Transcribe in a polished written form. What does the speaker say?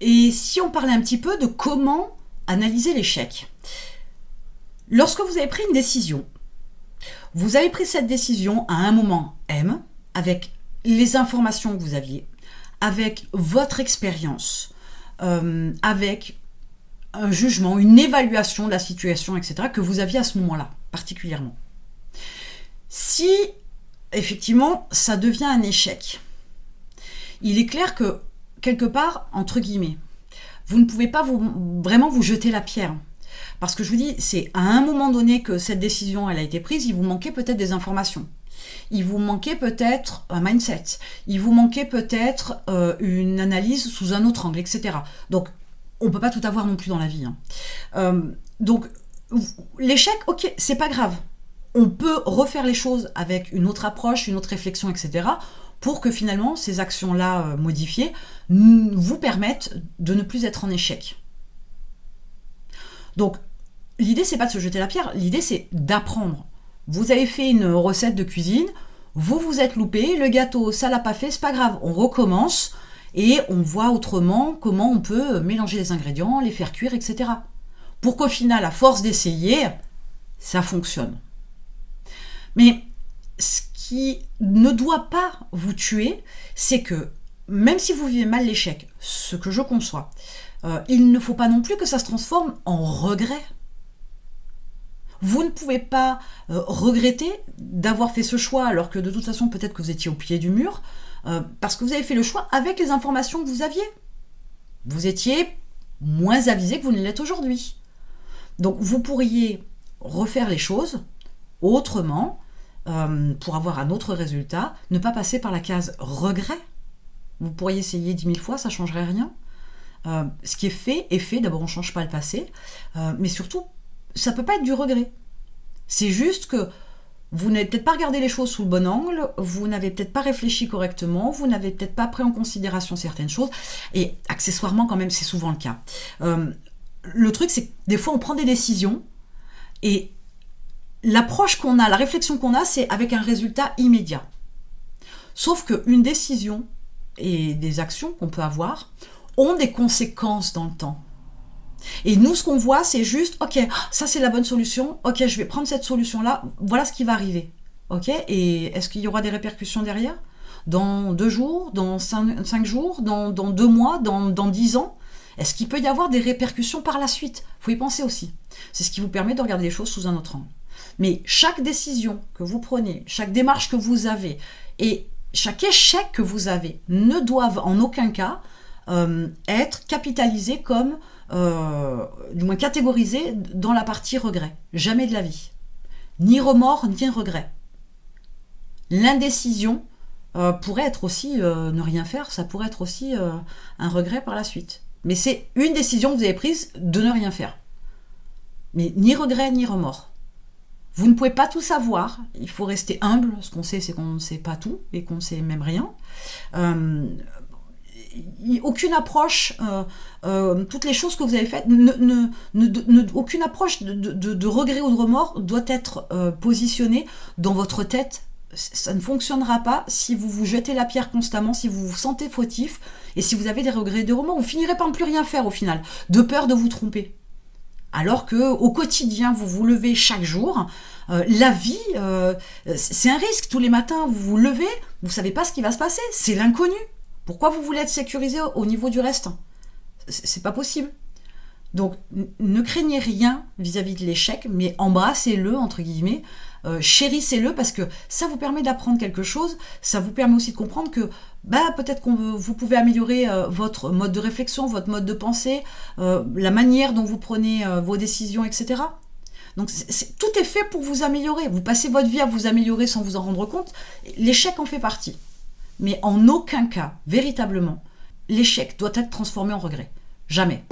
Et si on parlait un petit peu de comment analyser l'échec. Lorsque vous avez pris une décision, vous avez pris cette décision à un moment M, avec les informations que vous aviez, avec votre expérience, avec un jugement, une évaluation de la situation, etc., que vous aviez à ce moment-là, particulièrement. Si, effectivement, ça devient un échec, il est clair que, quelque part, entre guillemets, vous ne pouvez pas vraiment vous jeter la pierre. Parce que je vous dis, c'est à un moment donné que cette décision elle a été prise, il vous manquait peut-être des informations. Il vous manquait peut-être un mindset. Il vous manquait peut-être une analyse sous un autre angle, etc. Donc, on ne peut pas tout avoir non plus dans la vie. Donc, l'échec, ok, c'est pas grave. On peut refaire les choses avec une autre approche, une autre réflexion, etc. pour que finalement, ces actions-là modifiées vous permettent de ne plus être en échec. Donc, l'idée, c'est pas de se jeter la pierre, l'idée, c'est d'apprendre. Vous avez fait une recette de cuisine, vous vous êtes loupé, le gâteau, ça l'a pas fait, c'est pas grave, on recommence et on voit autrement comment on peut mélanger les ingrédients, les faire cuire, etc. Pour qu'au final, à force d'essayer, ça fonctionne. Mais ce qui ne doit pas vous tuer, c'est que même si vous vivez mal l'échec, ce que je conçois, il ne faut pas non plus que ça se transforme en regret. Vous ne pouvez pas regretter d'avoir fait ce choix alors que de toute façon peut-être que vous étiez au pied du mur parce que vous avez fait le choix avec les informations que vous aviez. Vous étiez moins avisé que vous ne l'êtes aujourd'hui. Donc vous pourriez refaire les choses autrement pour avoir un autre résultat, ne pas passer par la case regret. Vous pourriez essayer 10 000 fois, ça ne changerait rien. Ce qui est fait est fait. D'abord, on ne change pas le passé, mais surtout, ça ne peut pas être du regret. C'est juste que vous n'avez peut-être pas regardé les choses sous le bon angle, vous n'avez peut-être pas réfléchi correctement, vous n'avez peut-être pas pris en considération certaines choses, et accessoirement, quand même, c'est souvent le cas. Le truc, c'est que des fois, on prend des décisions, et l'approche qu'on a, la réflexion qu'on a, c'est avec un résultat immédiat. Sauf qu'une décision et des actions qu'on peut avoir ont des conséquences dans le temps. Et nous, ce qu'on voit, c'est juste, ok, ça c'est la bonne solution, ok, je vais prendre cette solution-là, voilà ce qui va arriver. Ok, et est-ce qu'il y aura des répercussions derrière ? Dans 2 jours, dans 5 jours, dans 2 mois, dans 10 ans ? Est-ce qu'il peut y avoir des répercussions par la suite ? Il faut y penser aussi. C'est ce qui vous permet de regarder les choses sous un autre angle. Mais chaque décision que vous prenez, chaque démarche que vous avez, et chaque échec que vous avez, ne doivent en aucun cas être capitalisés comme, du moins catégorisés dans la partie regret. Jamais de la vie. Ni remords, ni regret. L'indécision pourrait être aussi ne rien faire, ça pourrait être aussi un regret par la suite. Mais c'est une décision que vous avez prise de ne rien faire. Mais ni regret, ni remords. Vous ne pouvez pas tout savoir, il faut rester humble. Ce qu'on sait, c'est qu'on ne sait pas tout et qu'on ne sait même rien. Aucune approche, toutes les choses que vous avez faites, aucune approche de regret ou de remords doit être positionnée dans votre tête. Ça ne fonctionnera pas si vous vous jetez la pierre constamment, si vous vous sentez fautif et si vous avez des regrets et des remords. Vous finirez par ne plus rien faire au final, de peur de vous tromper. Alors qu'au quotidien, vous vous levez chaque jour. La vie, c'est un risque. Tous les matins, vous vous levez, vous ne savez pas ce qui va se passer. C'est l'inconnu. Pourquoi vous voulez être sécurisé au niveau du reste ? C'est pas possible. Donc, ne craignez rien vis-à-vis de l'échec, mais embrassez-le, entre guillemets, chérissez-le, parce que ça vous permet d'apprendre quelque chose, ça vous permet aussi de comprendre que peut-être vous pouvez améliorer votre mode de réflexion, votre mode de pensée, la manière dont vous prenez vos décisions, etc. Donc, tout est fait pour vous améliorer. Vous passez votre vie à vous améliorer sans vous en rendre compte. L'échec en fait partie. Mais en aucun cas, véritablement, l'échec doit être transformé en regret. Jamais.